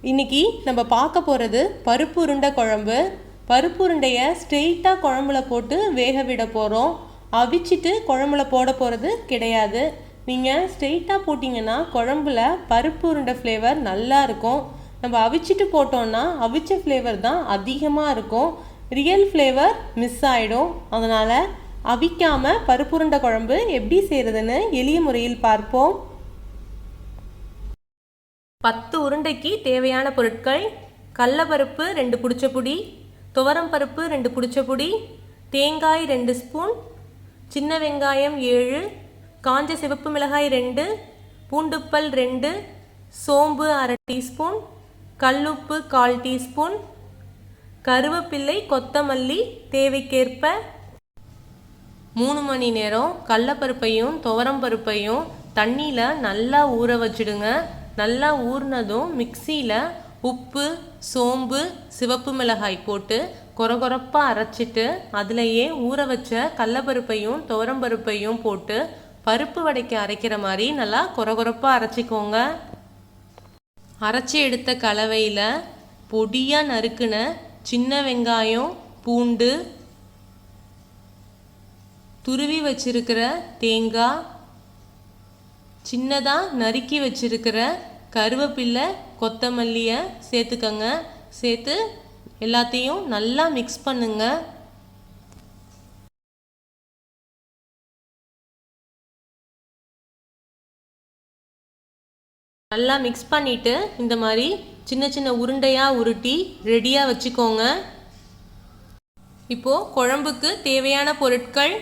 இன்றைக்கி நம்ம பார்க்க போகிறது பருப்பு உருண்டை குழம்பு. பருப்பு உருண்டையை ஸ்ட்ரெயிட்டாக குழம்புல போட்டு வேக விட போகிறோம். அவிச்சிட்டு குழம்புல போட போகிறது கிடையாது. நீங்கள் ஸ்ட்ரெயிட்டாக போட்டிங்கன்னா குழம்புல பருப்பு உருண்டை ஃப்ளேவர் நல்லா இருக்கும். நம்ம அவிச்சிட்டு போட்டோன்னா அவிச்ச ஃப்ளேவர் தான் அதிகமாக இருக்கும். ரியல் ஃப்ளேவர் மிஸ் ஆகிடும். அதனால் அவிக்காமல் பருப்பு உருண்டை குழம்பு எப்படி செய்கிறதுன்னு எளிய முறையில் பார்ப்போம். 10 உருண்டைக்கு தேவையான பொருட்கள்: கடலைப்பருப்பு 2 புடிச்சப்புடி, துவரம் பருப்பு 2 புடிச்சப்புடி, தேங்காய் 2 ஸ்பூன், சின்ன வெங்காயம் 7, காஞ்ச சிவப்பு மிளகாய் 2, பூண்டுப்பல் 2, சோம்பு அரை டீஸ்பூன், கல்லுப்பு 1/4 டீஸ்பூன், கருவேப்பிலை கொத்தமல்லி தேவைக்கேற்ப. 3 மணி நேரம் கடலைப்பருப்பையும் துவரம் பருப்பையும் தண்ணியில் நல்லா ஊற வச்சிடுங்க. நல்லா ஊறினதும் மிக்சியில் உப்பு, சோம்பு, சிவப்பு மிளகாய் போட்டு கொரகொரப்பாக அரைச்சிட்டு அதிலையே ஊற வச்ச கடலைப்பருப்பையும் துவரம்பருப்பையும் போட்டு பருப்பு வடைக்கு அரைக்கிற மாதிரி நல்லா கொரகொரப்பாக அரைச்சிக்கோங்க. அரைச்சி எடுத்த கலவையில் பொடியாக நறுக்குன சின்ன வெங்காயம், பூண்டு, துருவி வச்சிருக்கிற தேங்காய், சின்னதாக நறுக்கி வச்சிருக்கிற கருவேப்பிலை கொத்தமல்லியை சேர்த்துக்கங்க. சேர்த்து எல்லாத்தையும் நல்லா மிக்ஸ் பண்ணுங்க. நல்லா மிக்ஸ் பண்ணிட்டு இந்த மாதிரி சின்ன சின்ன உருண்டையாக உருட்டி ரெடியாக வச்சுக்கோங்க. இப்போது குழம்புக்கு தேவையான பொருட்கள்: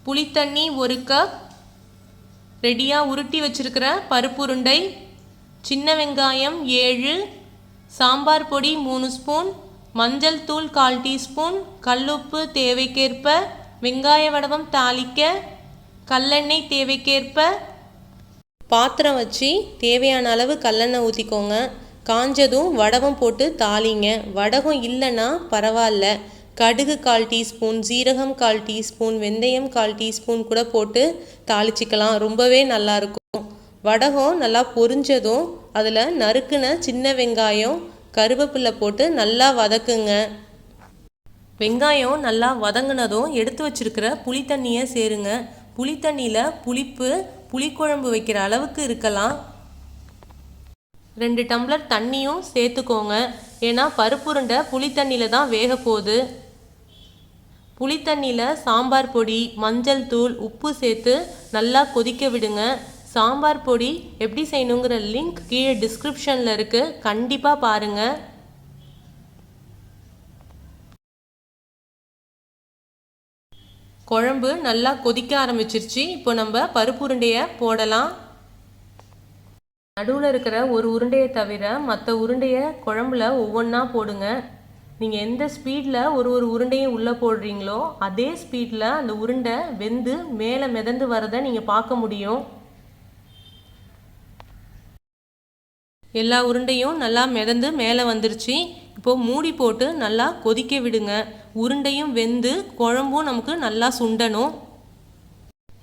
புளித்தண்ணி 1 கப், ரெடியாக உருட்டி வச்சிருக்கிற பருப்பு உருண்டை, சின்ன வெங்காயம் 7, சாம்பார் பொடி 3 ஸ்பூன், மஞ்சள் தூள் 1/4 டீஸ்பூன், கல்லுப்பு தேவைக்கேற்ப, வெங்காய வடவம் தாளிக்க, கல்லெண்ணெய் தேவைக்கேற்ப. பாத்திரம் வச்சு தேவையான அளவு கல்லெண்ணெய் ஊற்றிக்கோங்க. காஞ்சதும் வடகம் போட்டு தாளிங்க. வடகம் இல்லைன்னா பரவாயில்ல, கடுகு 1/4 டீஸ்பூன், சீரகம் 1/4 டீஸ்பூன், வெந்தயம் 1/4 டீஸ்பூன் கூட போட்டு தாளிச்சிக்கலாம். ரொம்பவே நல்லாயிருக்கும். வடகம் நல்லா பொரிஞ்சதும் அதில் நறுக்குன சின்ன வெங்காயம், கருவேப்பிலை போட்டு நல்லா வதக்குங்க. வெங்காயம் நல்லா வதங்கினதும் எடுத்து வச்சிருக்கிற புளித்தண்ணியை சேருங்க. புளித்தண்ணியில் புளிப்பு புளிக்குழம்பு வைக்கிற அளவுக்கு இருக்கலாம். 2 டம்ளர் தண்ணியும் சேர்த்துக்கோங்க. ஏன்னா பருப்பு உருண்டை புளித்தண்ணியில் தான் வேக போகுது. புளித்தண்ணியில் சாம்பார் பொடி, மஞ்சள் தூள், உப்பு சேர்த்து நல்லா கொதிக்க விடுங்க. சாம்பார் பொடி எப்படி செய்யணுங்கிற லிங்க் கீழே டிஸ்கிரிப்ஷனில் இருக்குது, கண்டிப்பாக பாருங்கள். குழம்பு நல்லா கொதிக்க ஆரம்பிச்சிருச்சு. இப்போ நம்ம பருப்பு உருண்டையை போடலாம். நடுவில் இருக்கிற ஒரு உருண்டையை தவிர மற்ற உருண்டையை குழம்புல ஒவ்வொன்றா போடுங்க. நீங்கள் எந்த ஸ்பீடில் ஒரு உருண்டையும் உள்ளே போடுறீங்களோ அதே ஸ்பீடில் அந்த உருண்டை வெந்து மேலே மிதந்து வரதை நீங்கள் பார்க்க முடியும். எல்லா உருண்டையும் நல்லா மிதந்து மேலே வந்துருச்சு. இப்போது மூடி போட்டு நல்லா கொதிக்க விடுங்க. உருண்டையும் வெந்து குழம்பும் நமக்கு நல்லா சுண்டணும்.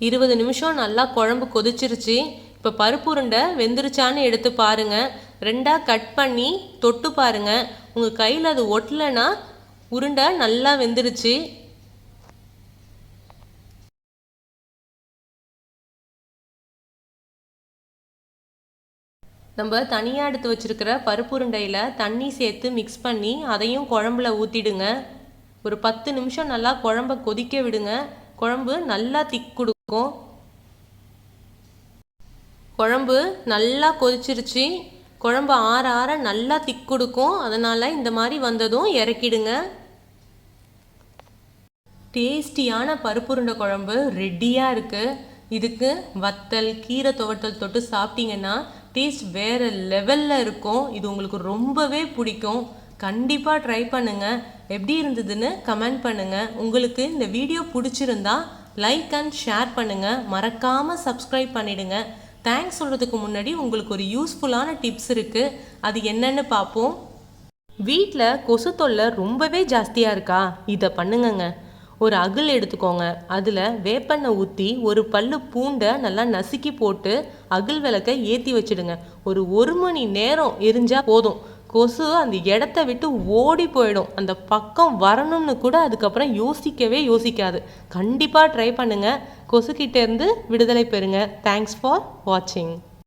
20 நிமிஷம் நல்லா குழம்பு கொதிச்சிருச்சு. இப்போ பருப்பு உருண்டை வெந்துருச்சான்னு எடுத்து பாருங்கள். 2ஆக கட் பண்ணி தொட்டு பாருங்கள். உங்கள் கையில் அது ஒட்டலைன்னா உருண்டை நல்லா வெந்துருச்சு. நம்ம தனியாக எடுத்து வச்சுருக்கிற பருப்பு உருண்டையில் தண்ணி சேர்த்து மிக்ஸ் பண்ணி அதையும் குழம்புல ஊற்றிடுங்க. ஒரு 10 நிமிஷம் நல்லா குழம்ப கொதிக்க விடுங்க. குழம்பு நல்லா திக் கொடுக்கும். குழம்பு நல்லா கொதிச்சிருச்சு. குழம்பு ஆற ஆற நல்லா திக் கொடுக்கும். அதனால் இந்த மாதிரி வந்ததும் இறக்கிடுங்க. டேஸ்டியான பருப்பு உருண்டை குழம்பு ரெடியாக இருக்குது. இதுக்கு வத்தல், கீரை துவட்டல் தொட்டு சாப்பிட்டீங்கன்னா டேஸ்ட் வேறு லெவலில் இருக்கும். இது உங்களுக்கு ரொம்பவே பிடிக்கும். கண்டிப்பாக ட்ரை பண்ணுங்கள். எப்படி இருந்ததுன்னு கமெண்ட் பண்ணுங்கள். உங்களுக்கு இந்த வீடியோ பிடிச்சிருந்தா லைக் அண்ட் ஷேர் பண்ணுங்கள். மறக்காமல் சப்ஸ்கிரைப் பண்ணிவிடுங்க. தேங்க்ஸ் சொல்கிறதுக்கு முன்னாடி உங்களுக்கு ஒரு யூஸ்ஃபுல்லான டிப்ஸ் இருக்குது. அது என்னென்னு பார்ப்போம். வீட்டில் கொசு தொல்லை ரொம்பவே ஜாஸ்தியாக இருக்கா? இதை பண்ணுங்கங்க. ஒரு அகில் எடுத்துக்கோங்க. அதில் வேப்பெண்ணெய் ஊற்றி ஒரு பல்லு பூண்டை நல்லா நசுக்கி போட்டு அகில் விளக்கை ஏற்றி வச்சிடுங்க. ஒரு மணி நேரம் எரிஞ்சால் போதும். கொசு அந்த இடத்த விட்டு ஓடி போயிடும். அந்த பக்கம் வரணும்னு கூட அதுக்கப்புறம் யோசிக்கவே யோசிக்காது. கண்டிப்பாக ட்ரை பண்ணுங்கள். கொசுக்கிட்டேருந்து விடுதலை பெறுங்க. தேங்க்ஸ் ஃபார் வாட்சிங்.